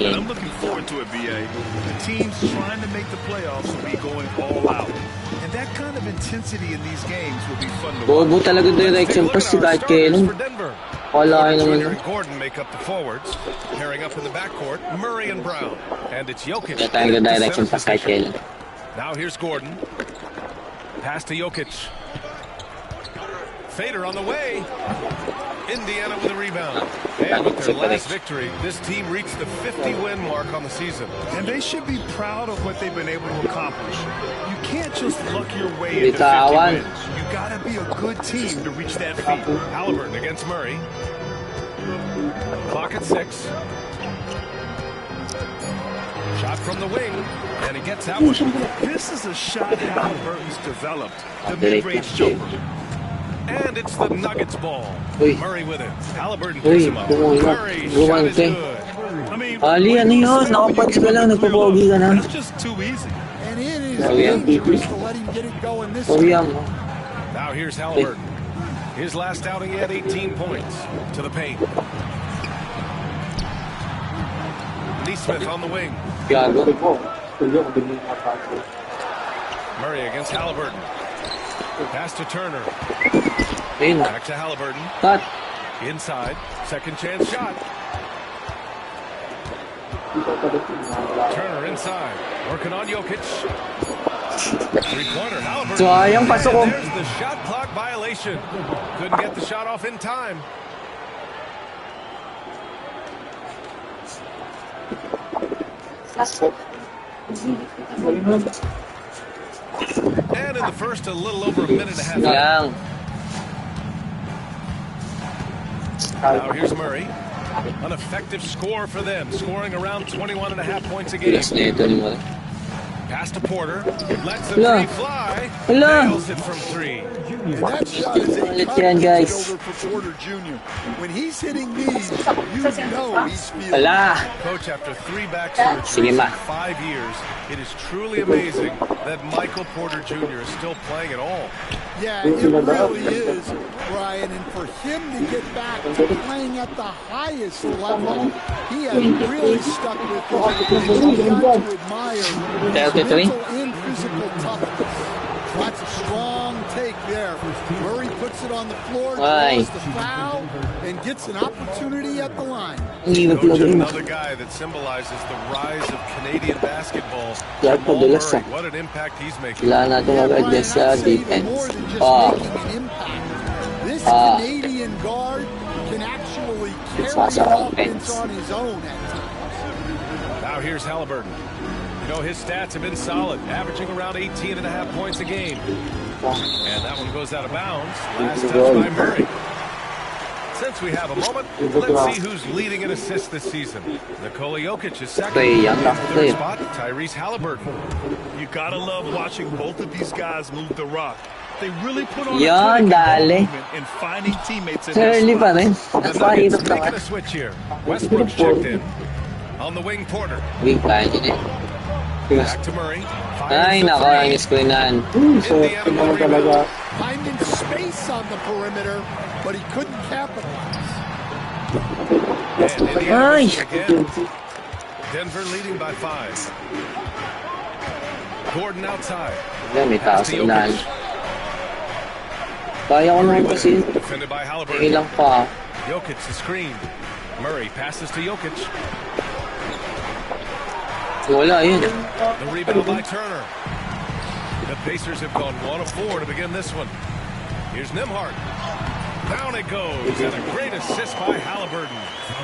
And I'm looking forward to it, BA. The team's trying to make the playoffs will be going all out. And that kind of intensity in these games will be fun to watch. Bobo talaga direction pa si kahit kailan. Wala naman. Gordon make up the forwards. Pairing up in the backcourt, Murray and Brown. And it's Jokic. Kaya talaga direction pa kahit kailan. Now here's Gordon. Pass to Jokic. Fader on the way. Indiana with a rebound. And with their last victory, this team reached the 50-win mark on the season. And they should be proud of what they've been able to accomplish. You can't just luck your way into 50 wins. You gotta be a good team to reach that feat. Halliburton against Murray. Clock at 6. Shot from the wing, and he gets that one. This is a shot Halliburton's developed. The mid-range jumper. And it's the Nuggets ball. Murray with it. Halliburton picks him up. Murray, shot is good. I mean, Ali, ano yun? Nakapansin ka lang, nagpapogi ka na. That's just too easy. And it is dangerous to let him get it going this time. Now here's Halliburton. His last outing, he had 18 points. To the paint. Neesmith on the wing. Murray against Halliburton. Pass to Turner. Back to Halliburton. Inside. Second chance shot. Turner inside. Working on Jokic. Three-pointer. Halliburton. There's the shot clock violation. Couldn't get the shot off in time. And in the first, a little over a minute and a half. Now here's Murray. An effective score for them, scoring around 21.5 points a game. Pass to Porter. Lets the three fly. Nails it from 3. And that shot is a constant over for Porter Jr. When he's hitting these, you know he's feeling it. Coach, after 3 back-surgeries in 5 years, it is truly amazing that Michael Porter Jr. is still playing at all. Yeah, it really is, Brian. And for him to get back to playing at the highest level, he has really stuck with it. And you've got to admire his mental and physical toughness. That's a strong take there. Murray puts it on the floor, draws the foul, and gets an opportunity at the line. Another guy that symbolizes the rise of Canadian basketball. What an impact he's making. This Canadian guard can actually carry the offense on his own at times. Now here's Halliburton. You know, his stats have been solid, averaging around 18.5 points a game. And that one goes out of bounds. Last touch by Murray. Since we have a moment, let's see who's leading in assists this season. Nikola Jokic is second. Third spot, Tyrese Halliburton. You gotta love watching both of these guys move the rock. They really put on a and finding teammates in their spot. The Nuggets making a switch here. Westbrook's checked in. On the wing, Porter. Back to Murray. Ay, nako, ang screenan. Finding space on the perimeter, but he couldn't capitalize. Denver leading by 5. Gordon outside. May taas na. Kaya ko naman kasi. Defended by Halliburton. Ilang pa. Jokic is screened. Murray passes to Jokic. Wala yun. The rebound by Turner. The Pacers have gone 1 of 4 to begin this one. Here's Nembhard. Down it goes, and a great assist by Halliburton.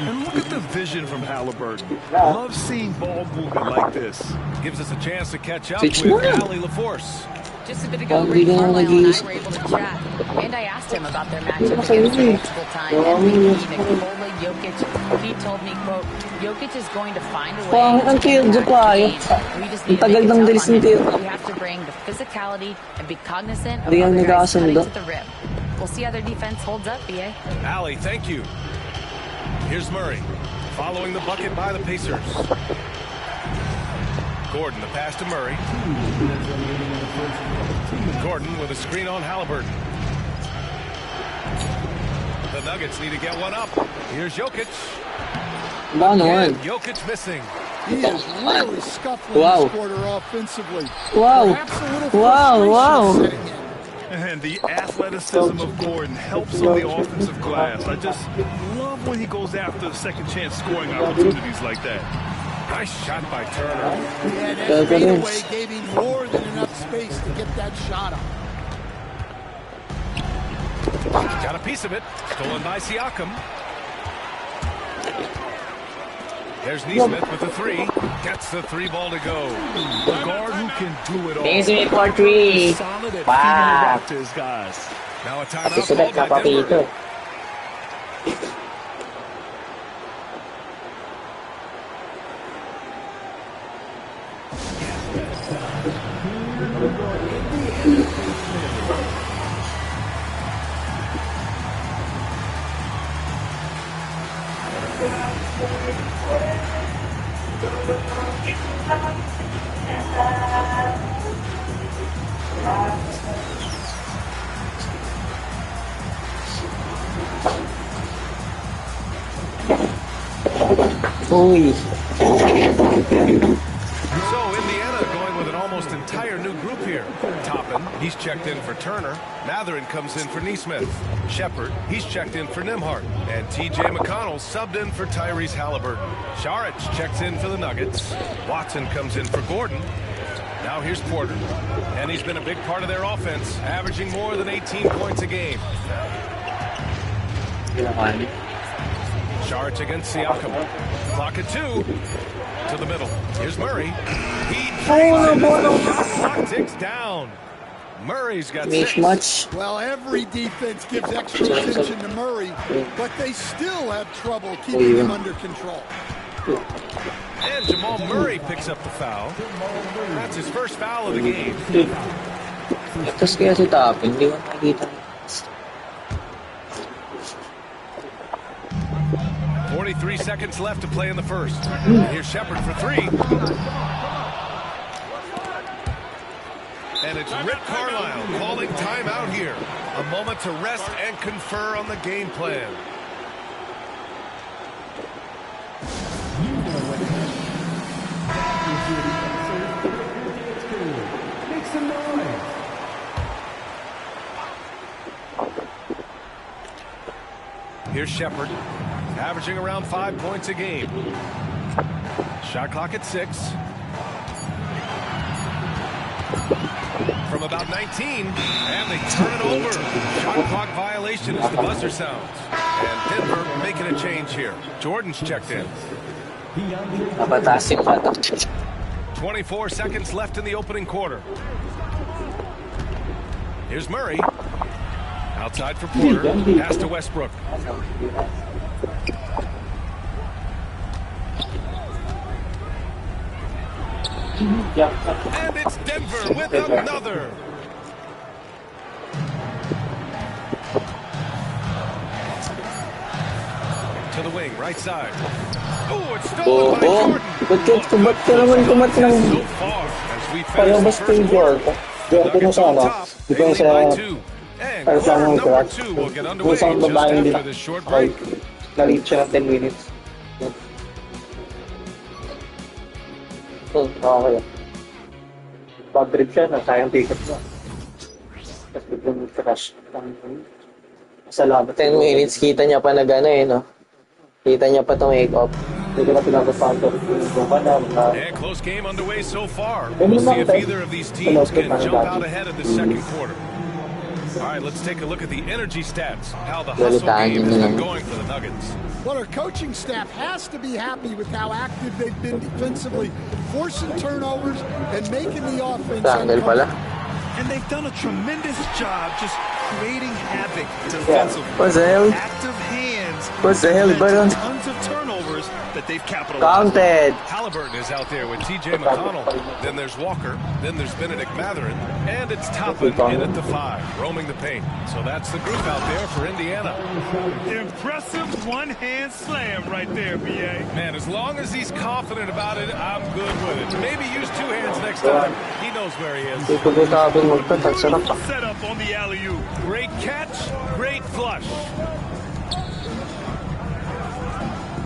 And look at the vision from Halliburton. Love seeing ball movement like this. Gives us a chance to catch up with Ali LaForce. Just a bit ago, Rick Carlisle and I were able to chat, and I asked him about their matchup against multiple time MVP Nikola Jokic. He told me, quote, Jokic is going to find a way to win the game. We just need to make it tough on him. We have to bring the physicality and be cognizant of other guys cutting to the rim. We'll see how their defense holds up, BA. Ali, thank you. Here's Murray, following the bucket by the Pacers. Gordon, the pass to Murray. Gordon with a screen on Halliburton. The Nuggets need to get one up. Here's Jokic. Again, Jokic missing. He is really scuffling this quarter offensively. Wow. Wow. Setting in. And the athleticism of Gordon helps on the offensive glass. I just love when he goes after second chance scoring opportunities like that. Nice shot by Turner. Yeah, that fadeaway gave him more than enough space to get that shot up. Got a piece of it. Stolen by Siakam. There's Neesmith with the three. Gets the three ball to go. A guard who can do it all. Neesmith for three. Solid at Wow. feeding the rock to his guys. Now a timeout Susunod called na by Denver. papito. Uy. So Indiana going with an almost entire new group here. Toppin, he's checked in for Turner. Matherin comes in for Neesmith. Shepard, he's checked in for Nembhard. And T.J. McConnell subbed in for Tyrese Halliburton. Saric checks in for the Nuggets. Watson comes in for Gordon. Now here's Porter. And he's been a big part of their offense, averaging more than 18 points a game. Saric against Siakam. Clock at 2. To the middle. Here's Murray. He drains it as the shot clock ticks down. Murray's got 6. Much. Well, every defense gives extra attention to Murray, but they still have trouble keeping him under control. And Jamal Murray picks up the foul. That's his first foul of the game. Tapos kaya si Toppin, hindi ko nakikita. 43 seconds left to play in the first. And here's Shepard for 3. And it's Rick Carlisle calling timeout here. A moment to rest and confer on the game plan. Make some noise. Here's Shepard, averaging around 5 points a game. Shot clock at 6. From about 19, and they turn it over. Shot clock violation as the buzzer sounds. And Denver making a change here. Jordan's checked in. 24 seconds left in the opening quarter. Here's Murray. Outside for Porter. Pass to Westbrook. And it's Denver with another. To the wing, right side. Oh, it's stolen by Jordan. Kumat ka naman. So far, as we finish the first quarter. Nuggets on top. They lead by 2. And quarter number 2 will get underway just after this short break. Na-lead siya ng 10 minutes. Okay. Pag-drip siya, nasayang ticket mo. Tapos biglang crash. Salamat. 10 minutes, kita niya pa na gano'n eh, no? Kita niya pa itong make-up. And close game underway so far. We'll see if either of these teams can jump out ahead of the second quarter. All right, let's take a look at the energy stats. How the hustle game has been going for the Nuggets. Well, our coaching staff has to be happy with how active they've been defensively, forcing turnovers and making the offense uncomfortable. And they've done a tremendous job just creating havoc defensively. What's the hell? Active hands. What's the hell, Baron? Tons of turnovers that they've capitalized. Counted. Halliburton is out there with T.J. McConnell. Then there's Walker. Then there's Benedict Matherin. And it's Toppin in at the 5, roaming the paint. So that's the group out there for Indiana. Impressive one-hand slam right there, B.A. Man, as long as he's confident about it, I'm good with it. Maybe use 2 hands next time. He knows where he is. Set up on the alley-oop. Great catch, great flush.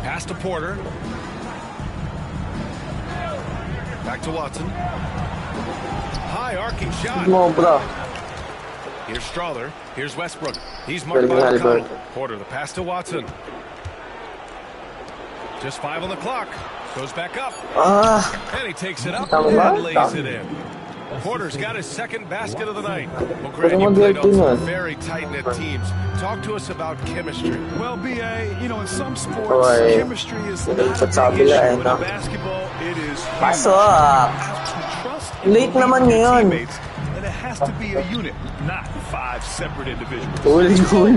Pass Pass to Porter. Back to Watson. High arcing shot. Here's Strother. Here's Westbrook. He's marked by O'Connell. Porter, the pass to Watson. Just 5 on the clock. Goes back up. And he takes it up and lays it in. Porter's got his second basket of the night. Well, Grant, you played on some very tight-knit teams. Talk to us about chemistry. Well, BA, you know, in some sports, chemistry is not a big issue. In basketball, it is huge. Pasok! Late naman ngayon. And it has to be a unit, not 5 separate individuals.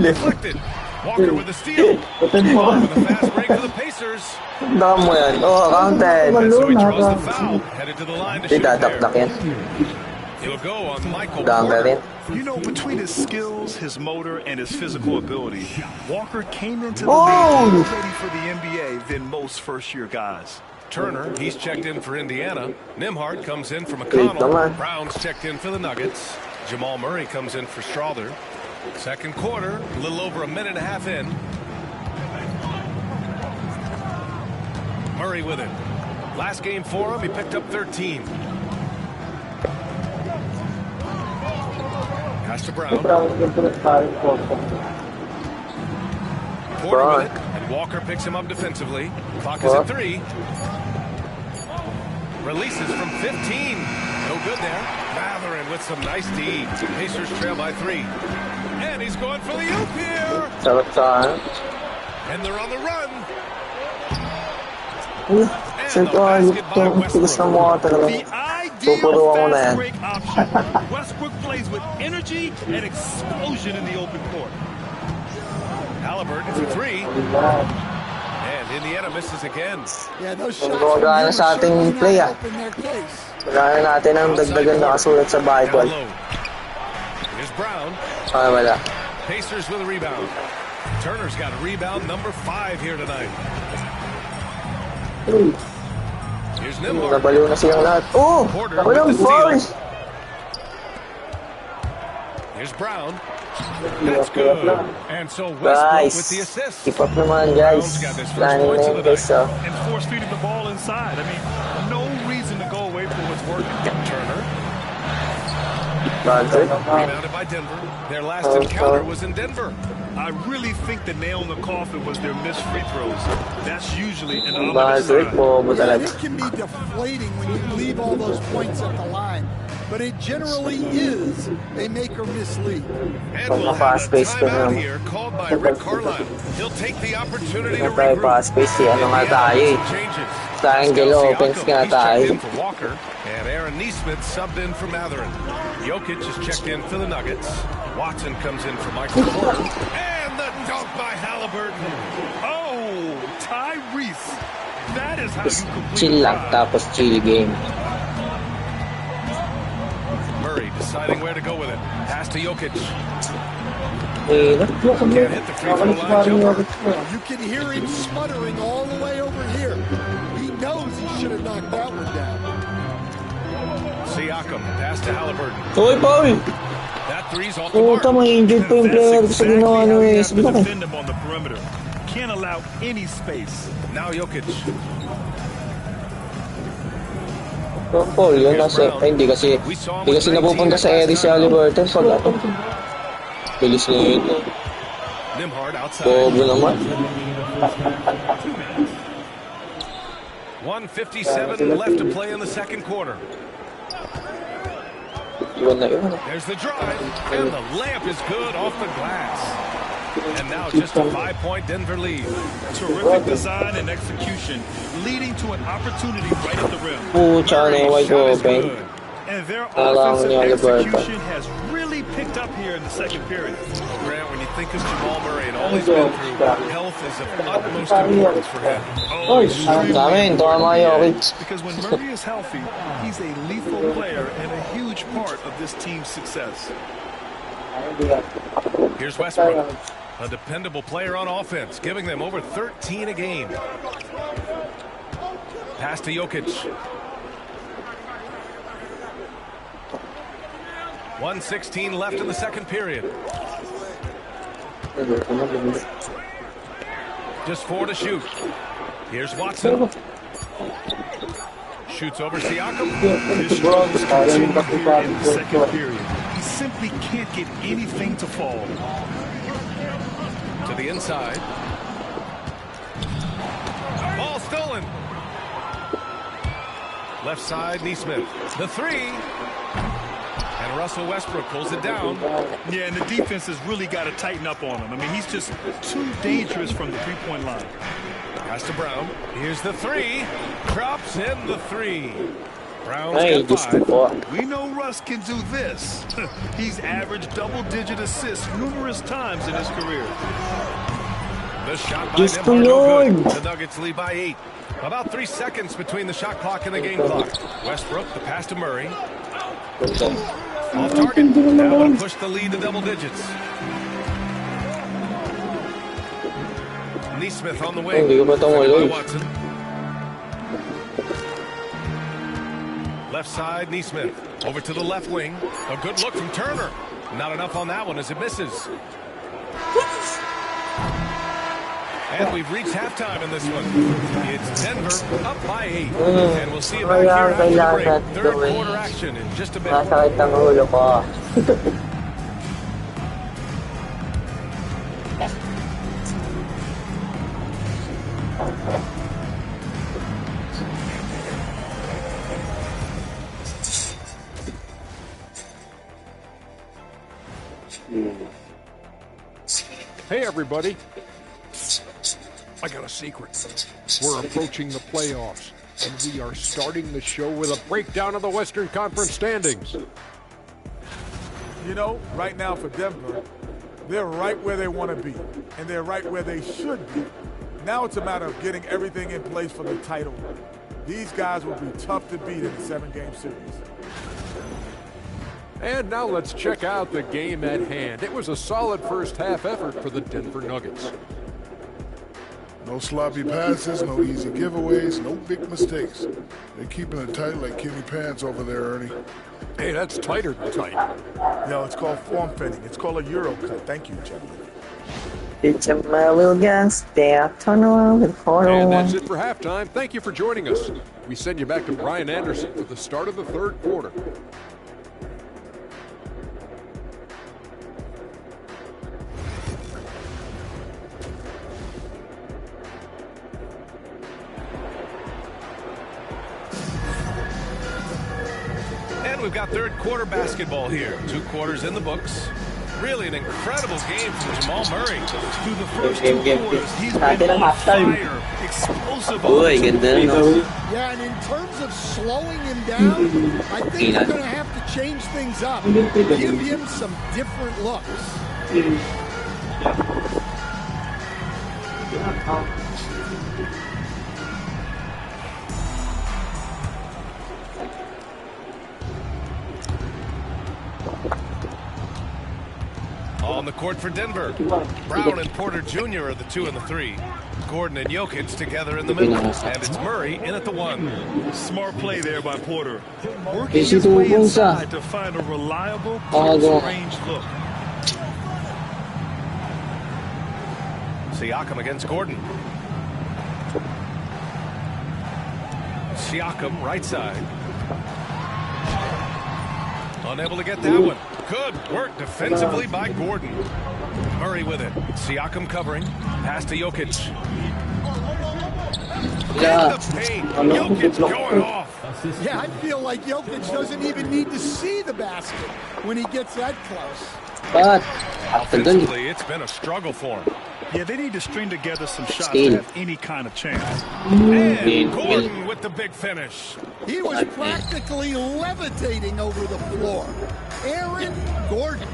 Deflected. Walker with the steal. With a fast break for the Pacers. Dami mo yan. Counted. So he draws the foul. Headed to the line to shoot there. He'll go on Michael Porter. You know, between his skills, his motor, and his physical ability, Walker came into the league more ready for the NBA than most first-year guys. Turner, he's checked in for Indiana. Nimhart comes in for McConnell. Brown's checked in for the Nuggets. Jamal Murray comes in for Strother. Second quarter, a little over a minute and a half in. Murray with it. Last game for him, he picked up 13. Pass to Brown. Porter with it, and Walker picks him up defensively. Clock is at 3. Releases from 15. No good there. Matherin with some nice D. Pacers trail by 3. And he's going for the oop here. And they're on the run. And the basket by Westbrook. The ideal fast break option. Westbrook plays with energy and explosion in the open court. Halliburton for 3. And Indiana misses again. Yeah, those shots Gumagana sa ating play Kailangan natin ang dagdagan na kasulat sa Bible. Here's Brown. Wala. Pacers with a rebound. Turner's got a rebound number 5 here tonight. Here's Nimhart. Nabaliw na silang lahat. Walang foul. Here's Brown. That's good. And so Westbrook with the assist. Keep up naman, guys. Planning na yun, guys. And force feeding the ball inside. I mean, no reason to go away from what's working. Turner. Rebounded by Denver. Their last encounter was in Denver. I really think the nail in the coffin was their missed free throws. That's usually an ominous sign. It can be deflating when you leave all those points at the line, but it generally is a make or miss lead. And we'll have a timeout here called by Rick Carlisle. He'll take the opportunity to regroup. Triangle opens nga tayo. For Walker, and Aaron Nesmith subbed in for Matherin. Jokic is checked in for the Nuggets. Watson comes in for Michael Porter. And the dunk by Halliburton. Oh, Tyrese. That is how you complete chill lang, tapos chill game. Murray deciding where to go with it. Pass to Jokic. Can't hit the free throw line jumper. You can hear him sputtering all the way over here. He knows he should have knocked that one down. Siakam, pass to Halliburton. Uy, Paul! That three's off the mark. Injured pa yung player sa ginawa nyo eh. Sabi ko. Defend him on the perimeter. Can't allow any space. Now Jokic. Paul, yun nasa. Hindi kasi napupunta sa area si Halliburton. Bilis na yun. Nimhart outside. Bobo naman. 1:57 left to play in the second quarter. There's the drive, and the layup is good off the glass. And now just a 5-point Denver lead. Terrific design and execution, leading to an opportunity right at the rim. And their offensive execution has really picked up here in the second period. Grant, when you think of Jamal Murray and all he's been through, health is of utmost importance for him. Because when Murray is healthy, he's a lethal player and a huge part of this team's success. Here's Westbrook, a dependable player on offense, giving them over 13 a game. Pass to Jokic. 1:16 left in the second period. Just 4 to shoot. Here's Watson. Shoots over Siakam. His struggles continue here in the second period. He simply can't get anything to fall. To the inside. Ball stolen. Left side, Neesmith. The three. And Russell Westbrook pulls it down. Yeah, and the defense has really got to tighten up on him. I mean, he's just too dangerous from the three-point line. Pass to Brown. Here's the three. Drops in the three. Brown's got 5. We know Russ can do this. He's averaged double-digit assists numerous times in his career. The shot by Denver, no good. The Nuggets lead by 8. About 3 seconds between the shot clock and the game clock. Westbrook, the pass to Murray. Off target. Now going to push the lead to double digits. Neesmith on the wing. By Watson. Left side, Neesmith. Over to the left wing. A good look from Turner. Not enough on that one as it misses. And we've reached halftime in this one. It's Denver up by 8. And we'll see you back here after the break. Third quarter action in just a bit. Masakit ang ulo ko. Hey, everybody. I got a secret. We're approaching the playoffs, and we are starting the show with a breakdown of the Western Conference standings. You know, right now for Denver, they're right where they want to be, and they're right where they should be. Now it's a matter of getting everything in place for the title. These guys will be tough to beat in a 7-game series. And now let's check out the game at hand. It was a solid first half effort for the Denver Nuggets. No sloppy passes, no easy giveaways, no big mistakes. They're keeping it tight like Kenny Pants over there, Ernie. Hey, that's tighter than tight. No, it's called form fitting. It's called a Euro cut. Thank you, gentlemen. And that's it for halftime. Thank you for joining us. We send you back to Brian Anderson for the start of the third quarter. We've got third quarter basketball here. 2 quarters in the books. Really an incredible game from Jamal Murray. Through the first 2 quarters, he's been on fire. Explosive on Yeah, and in terms of slowing him down, I think they're going to have to change things up. Give him some different looks. On the court for Denver. Brown and Porter Jr. are the 2 and the 3. Gordon and Jokic together in the middle. And it's Murray in at the 1. Smart play there by Porter. Working his way inside to find a reliable close-range look. Siakam against Gordon. Siakam, right side. Unable to get that one. Good work defensively by Gordon. Murray with it. Siakam covering. Pass to Jokic. Yeah. Jokic going off. Yeah, I feel like Jokic doesn't even need to see the basket when he gets that close. But Offensively, it's been a struggle for him. Yeah, they need to string together some shots to have any kind of chance. And Gordon with the big finish. He was practically levitating over the floor. Aaron Gordon.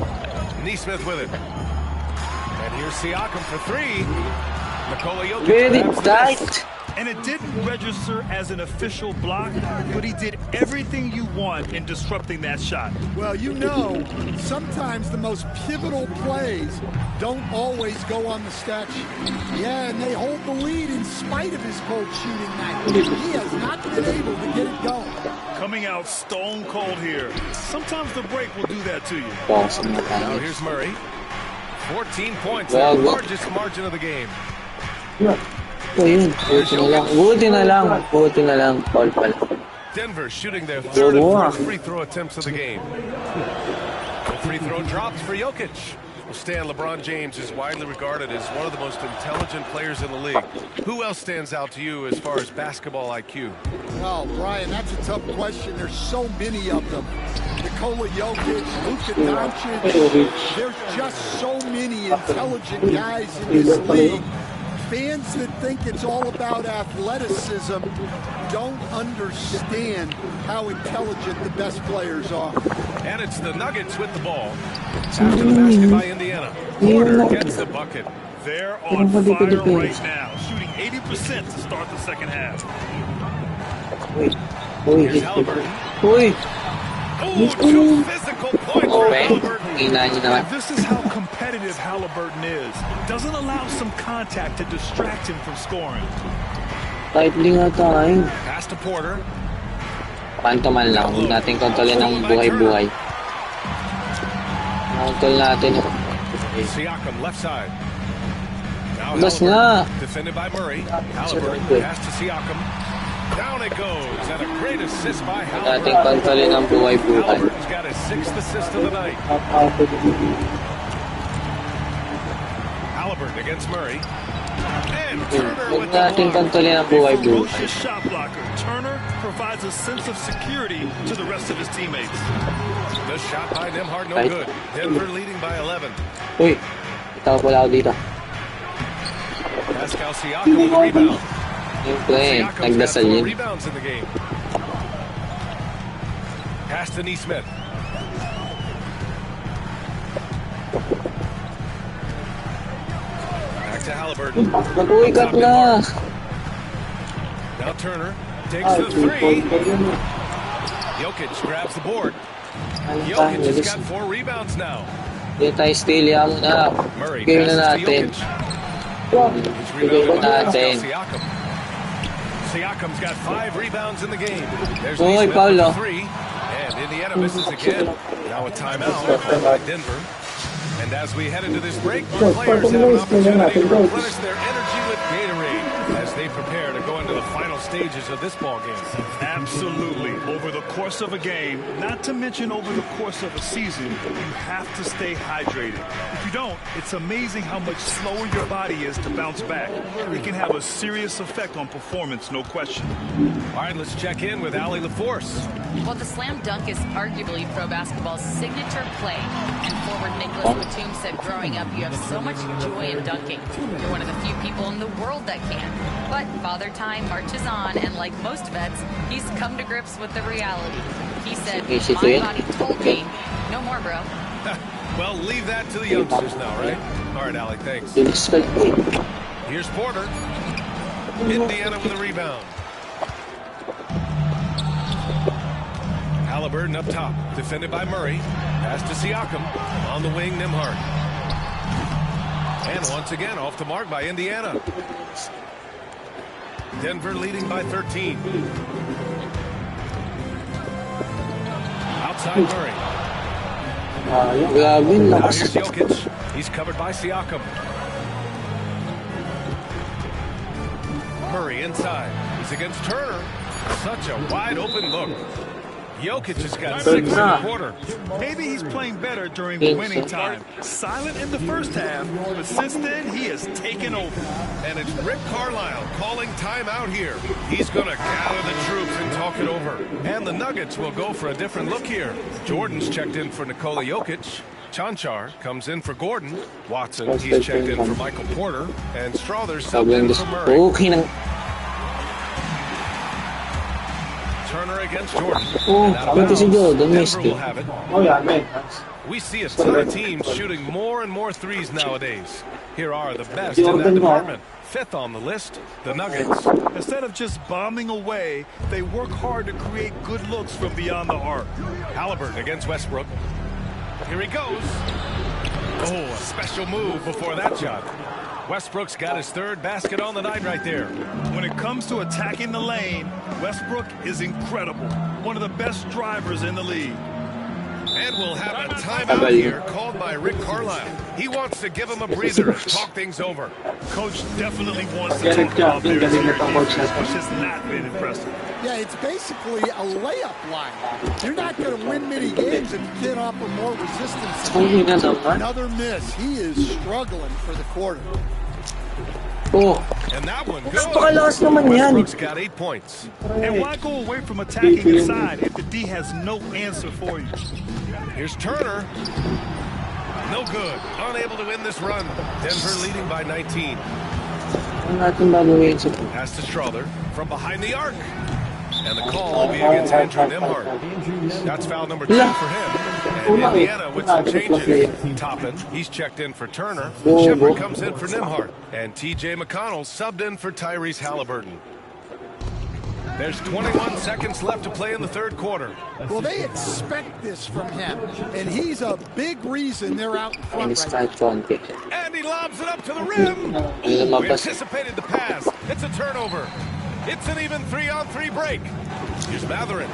Neesmith with it. And here's Siakam for 3. Nikola Jokic. very grabs tight. And it didn't register as an official block, but he did everything you want in disrupting that shot. Well, you know, sometimes the most pivotal plays don't always go on the stat sheet. Yeah, and they hold the lead in spite of his cold shooting night. He has not been able to get it going. Coming out stone cold here. Sometimes the break will do that to you. Now here's Murray. 14 points, the largest margin of the game. O yun, buti na lang, foul pala. Denver shooting their third and fourth free throw attempts of the game. The free throw drops for Jokic. Well, Stan, LeBron James is widely regarded as one of the most intelligent players in the league. Who else stands out to you as far as basketball IQ? Well, Brian, that's a tough question. There's so many of them. Nikola Jokic, Luka Doncic. There's just so many intelligent guys in this league. Fans that think it's all about athleticism don't understand how intelligent the best players are. And it's the Nuggets with the ball. After the basket by Indiana. Porter gets the bucket. They're on fire right now, shooting 80% to start the second half. Here's Halliburton. Oh, two physical points for Halliburton. This is how competitive Halliburton is. Doesn't allow some contact to distract him from scoring. Pass to Porter. Pantoman lang, huwag natin kontrolin ng buhay-buhay. Kontrol natin. Siakam left side. Now Bas nga. Defended by Murray. Halliburton pass to Siakam. Down it goes, and a great assist by Halliburton. Nating kontrolin ng buhay-buhay. Halliburton's got his 6th assist of the night. Halliburton against Murray. And Turner with the kontrolin ng buhay-buhay. Ferocious shot blocker. Turner provides a sense of security to the rest of his teammates. The shot by Nembhard, no good. Denver leading by 11. Uy, itaw pala ako dito. Pascal Siakam with the rebound. Siyempre, nagdasal yun. Rebounds in the game. Pass to Neesmith. Back to Halliburton. Uy, cut na. Now Turner takes the three. Jokic grabs the board. Jokic has got 4 rebounds now. Hindi tayo steal yan na. Murray Game na passes to natin. It's rebounded by natin. Pascal Siakam. Siakam's got 5 rebounds in the game. There's Uy, Neesmith Paulo. with 3. And Indiana misses again. Now a timeout by Denver. And as we head into this break, the players have an opportunity to replenish their energy with Gatorade as they prepare to go into the final stages of this ball game. Absolutely. Over the course of a game, not to mention over the course of a season, you have to stay hydrated. If you don't, it's amazing how much slower your body is to bounce back. It can have a serious effect on performance, no question. All right, let's check in with Allie LaForce. Well, the slam dunk is arguably pro basketball's signature play. And forward Nicholas Batum said growing up, you have so much joy in dunking. You're one of the few people in the world that can. But Father Time marches on, and like most vets, he's come to grips with the reality. He said, my body told me, no more, bro. Well, leave that to the youngsters now, right? All right, Allie, thanks. Here's Porter. Indiana with a rebound. Halliburton up top, defended by Murray. Pass to Siakam. On the wing, Nembhard. And once again, off the mark by Indiana. Denver leading by 13. Outside Murray. Now here's Jokic. He's covered by Siakam. Murray inside. He's against Turner. Such a wide open look. Jokic has got 6 in the quarter. Maybe he's playing better during the winning time. Silent in the first half, but since then, he has taken over. And it's Rick Carlisle calling timeout here. He's going to gather the troops and talk it over. And the Nuggets will go for a different look here. Jordan's checked in for Nikola Jokic. Chanchar comes in for Gordon. Watson, he's checked in for Michael Porter. And Strother's subbed in for Murray. Turner against Jordan. Denver will have it. We see a ton of teams shooting more and more threes nowadays. Here are the best in that department. 5th on the list, the Nuggets. Instead of just bombing away, they work hard to create good looks from beyond the arc. Halliburton against Westbrook. Here he goes. Oh, a special move before that shot. Westbrook's got his 3rd basket on the night right there. When it comes to attacking the lane, Westbrook is incredible. One of the best drivers in the league. And we'll have a timeout here called by Rick Carlisle. He wants to give him a breather and talk things over. Coach definitely wants to talk about their interior defense, which has not been impressive. Yeah, it's basically a layup line. You're not going to win many games if you can't offer more resistance. Another miss. He is struggling for the quarter. Oh. And that one good. Napakalakas naman yan. Westbrook's got 8 points. And why go away from attacking inside if the D has no answer for you? Here's Turner. No good. Unable to win this run. Denver leading by 19. Pass to Strother from behind the arc. And the call will be against Andrew Nembhard. That's foul number 2 for him. And Indiana with some changes. Toppin, he's checked in for Turner. Shepard comes in for Nembhard. And T.J. McConnell subbed in for Tyrese Halliburton. There's 21 seconds left to play in the third quarter. Well, they expect this from him, and he's a big reason they're out in front right now. And he lobs it up to the rim. We anticipated the pass. It's a turnover. It's an even 3-on-3 break. Here's Matherin.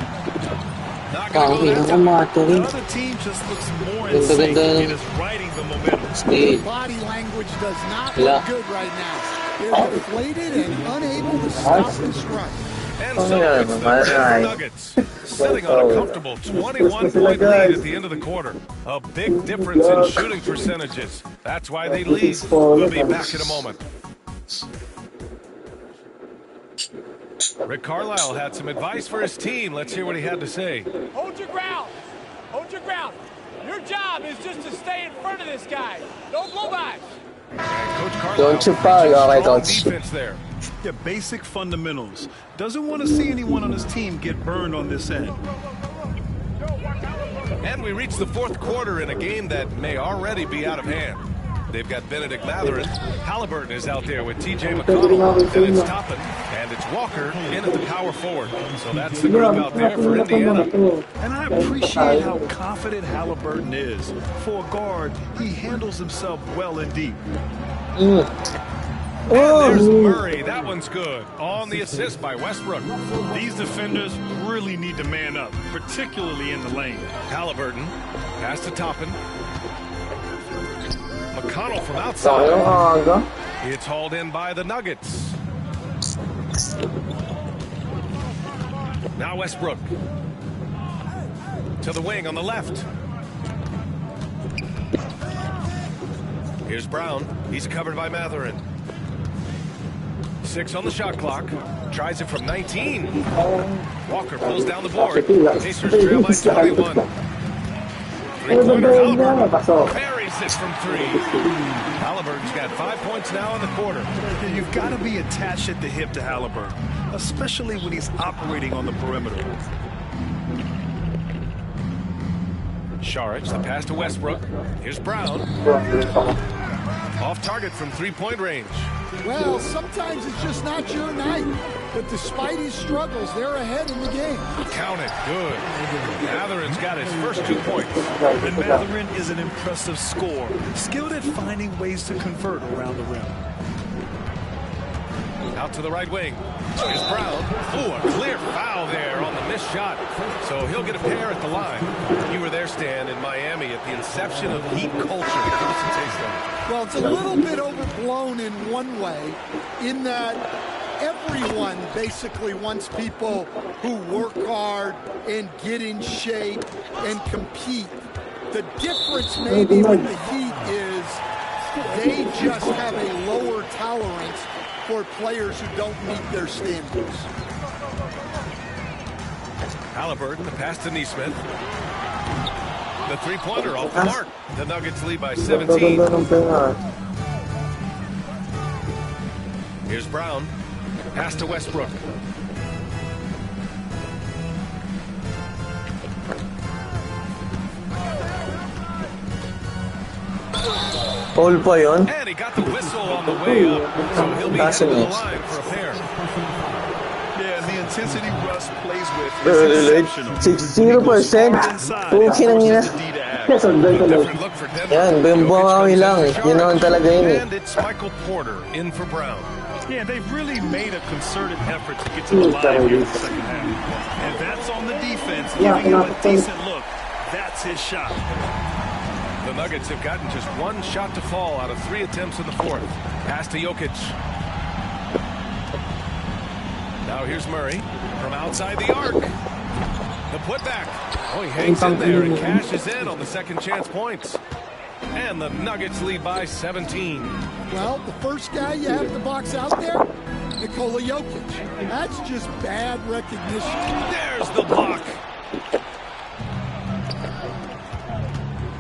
Not going to go that time. The other team just looks more in sync. It is riding the momentum. The body language does not look good right now. They're deflated and unable to stop this run. And so it's the Denver Nuggets, sitting on a comfortable 21-point lead at the end of the quarter. A big difference in shooting percentages. That's why they lead. We'll be back in a moment. Rick Carlisle had some advice for his team. Let's hear what he had to say. Hold your ground. Hold your ground. Your job is just to stay in front of this guy. Don't blow by. And Coach Carlisle strong defense there. Yeah, basic fundamentals. Doesn't want to see anyone on his team get burned on this end. And we reach the fourth quarter in a game that may already be out of hand. They've got Benedict Matherin. Halliburton is out there with T.J. McConnell. Then it's Toppin. And it's Walker in at the power forward. So that's the group out there for Indiana. And I appreciate how confident Halliburton is. For a guard, he handles himself well and deep. And there's Murray. That one's good. On the assist by Westbrook. These defenders really need to man up, particularly in the lane. Halliburton. Pass to Toppin. McConnell from outside. It's hauled in by the Nuggets. Now Westbrook. To the wing on the left. Here's Brown. He's covered by Matherin. 6 on the shot clock. Tries it from 19. Walker pulls down the board. Pacers trail by 21. Three-pointer Halliburton buries it from 3. Halliburton's got 5 points now in the quarter. You've got to be attached at the hip to Halliburton, especially when he's operating on the perimeter. Saric, the pass to Westbrook. Here's Brown. Off target from 3-point range. Well, sometimes it's just not your night. But despite his struggles, they're ahead in the game. Count it. Good. Matherin's got his first 2 points. And Matherin is an impressive scorer, skilled at finding ways to convert around the rim. Out to the right wing. Here's Brown. Oh, a clear foul there on the missed shot. So he'll get a pair at the line. You were there, Stan, in Miami at the inception of Heat culture. Give us a taste of it. Well, it's a little bit overblown in one way, in that everyone basically wants people who work hard and get in shape and compete. The difference maybe with the Heat is they just have a lower tolerance for players who don't meet their standards. Halliburton, the pass to Neesmith. The three-pointer off the mark. The Nuggets lead by 17. Here's Brown. Pass to Westbrook. Foul pa yun? And he got the whistle on the way up, so he'll be headed to the line for a pair. Yeah, the intensity Russ plays with is exceptional. 60%. Okay lang yun. Different look for Denver. Yan, bumbawi lang. Yun naman talaga yun eh. And it's Michael Porter in for Brown. Yeah, they've really made a concerted effort to get to the line here in the second half. And that's on the defense, giving him a decent look. That's his shot. The Nuggets have gotten just one shot to fall out of 3 attempts in the fourth. Pass to Jokic. Now here's Murray from outside the arc. The putback. Oh, he hangs in there and cashes in on the second chance points. And the Nuggets lead by 17. Well, the first guy you have to box out there, Nikola Jokic. That's just bad recognition. There's the block.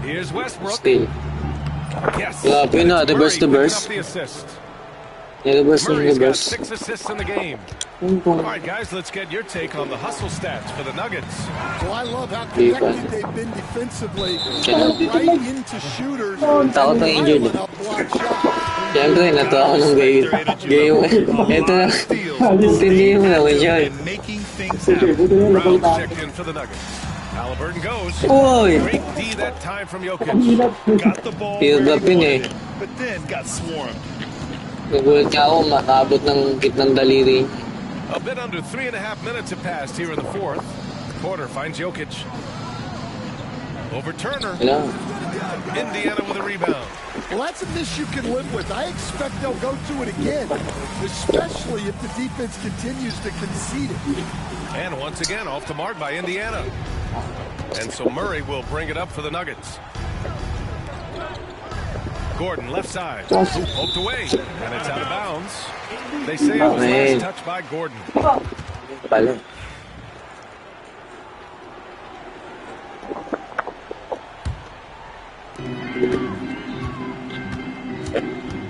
Here's Westbrook. Still. Yes. Grabe na, the burst to Murray burst. picking up the assist. Yeah, the burst Murray's the got burst. 6 assists in the game. All right, guys, let's get your take on the hustle stats for the Nuggets. Well, I love how connected they've been defensively. Right into shooters. Takot na injured. Siyempre, natuwa ako ng game. Ito na. Tindihin mo naman siya. And making things happen. Brown checked in for the Nuggets. Halliburton goes. Uy! Great D that time from Jokic. Got the ball Field where up he yun wanted it, but then got swarmed. Nagulat ka ako, makaabot ng kitnang daliri. A bit under 3.5 minutes have passed here in the fourth. Porter finds Jokic. Over Turner. Wala. Indiana with a rebound. Well, that's a miss you can live with. I expect they'll go to it again, especially if the defense continues to concede it. And once again, off the mark by Indiana. And so Murray will bring it up for the Nuggets. Gordon, left side. Poked away. And it's out of bounds. They say it was last touched by Gordon. Pala.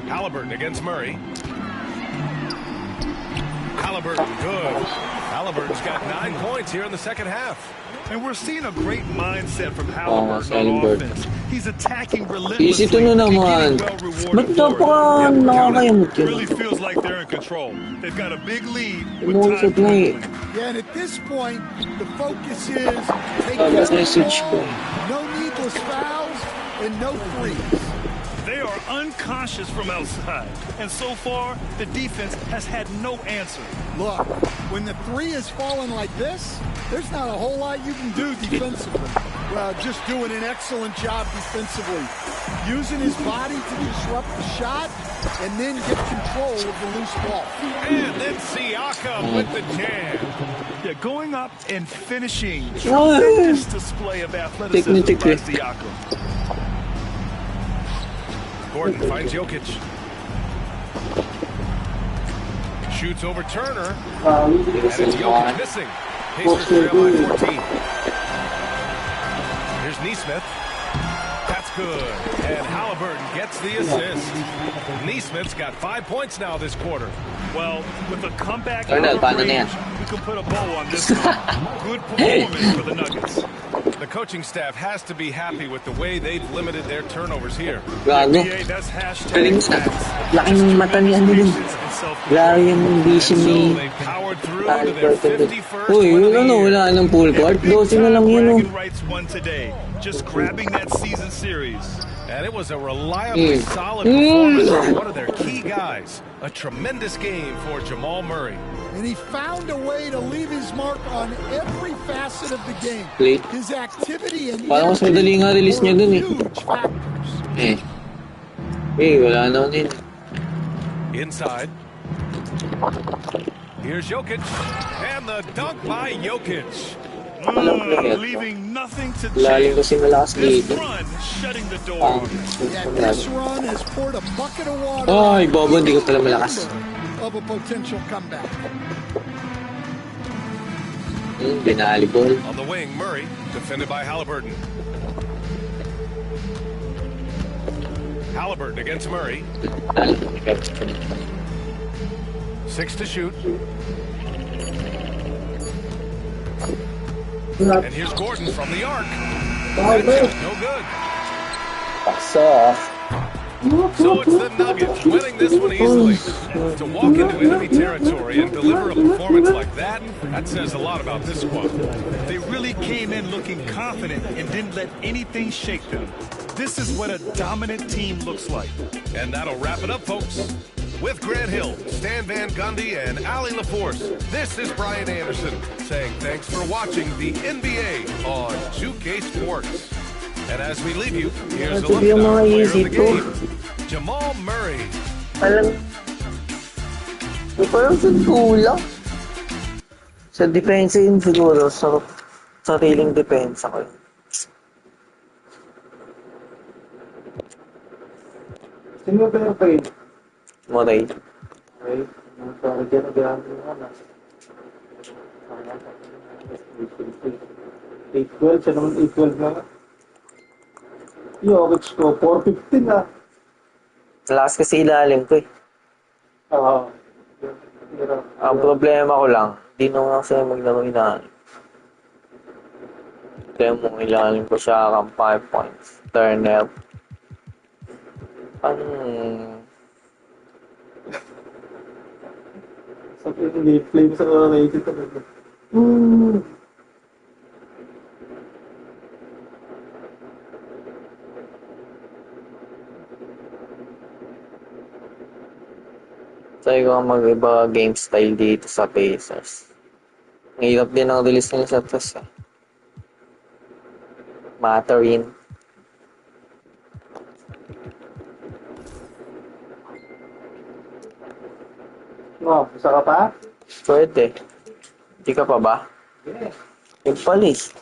Halliburton against Murray. Halliburton, good. Halliburton's got 9 points here in the second half. And we're seeing a great mindset from Halliburton on offense. He's attacking relentlessly. Easy to na naman. Ba't napaka nakakayamot yun? Really feels like they're in control. They've got a big lead with Umuusap time na eh. dwindling. Yeah, and at this point, the focus is take Oh, care that's of the message. ball, no needless fouls, and no threes. They are unconscious from outside. And so far, the defense has had no answer. Look, when the three is falling like this, there's not a whole lot you can do defensively. Well, just doing an excellent job defensively. Using his body to disrupt the shot and then get control of the loose ball. And then Siakam with the jam. Yeah, going up and finishing. Tremendous display of athleticism by Siakam. Gordon finds Jokic. Shoots over Turner. And it's Jokic missing. Pacers trail by 14. Here's Neesmith. That's good. And Halliburton gets the assist. Neesmith's got 5 points now this quarter. Well, with a comeback Turner, out of paano na yan? range, we can put a bow on this one. Good performance for the Nuggets. The coaching staff has to be happy with the way they've limited their turnovers here. Gago. NBA, that's hashtag Galing sa laki ng mata ni ano dun. Grabe yung vision ni So they powered through to their 51st Uy, win of the ano, year. wala ng full court. 12 na lang yun, oh. Bragging rights won today, just grabbing that season series. And it was a reliably solid performance from one of their key guys. A tremendous game for Jamal Murray. And he found a way to leave his mark on every facet of the game. Late. His activity and Parang mas madali nga release niya dun eh. huge factors. Wala na din. Inside. Here's Jokic. And the dunk by Jokic. Leaving nothing to Lalim chance. kasi malakas This dito. run shutting the door. Yeah, this run has poured a bucket of water Ay, bobo, hindi ko pala malakas. of a potential comeback. Binalibol. On the wing, Murray, defended by Halliburton. Halliburton against Murray. 6 to shoot. And here's Gordon from the arc. That shot no good. So it's the Nuggets winning this one easily. To walk into enemy territory and deliver a performance like that, that says a lot about this squad. They really came in looking confident and didn't let anything shake them. This is what a dominant team looks like. And that'll wrap it up, folks. With Grant Hill, Stan Van Gundy, and Ali LaForce, this is Brian Anderson saying thanks for watching the NBA on 2K Sports. And as we leave you, here's a look at our player of the game, Jamal Murray. Alam, parang sa kulang. Sa depensa yun siguro, sa sariling depensa ko. Sino ba yung paid? Moray. Okay. Sorry, dyan ang naman. 8-12, siya naman 8-12 na. Jokic ko, 4-15 na. Lakas kasi ilalim ko eh. Oo. Ang problema ko lang, di naman kasi maglaro ilalim. Problema mo ilalim ko siya kang 5 points. Turner. Sa gameplay mo sa rated talaga. Sabi ko mag-iba game style dito sa Pacers. Ang hirap din ang release nila sa test eh. Matterin. Isa ka pa? Pwede. Di ka pa ba? Yeah. Yung palis.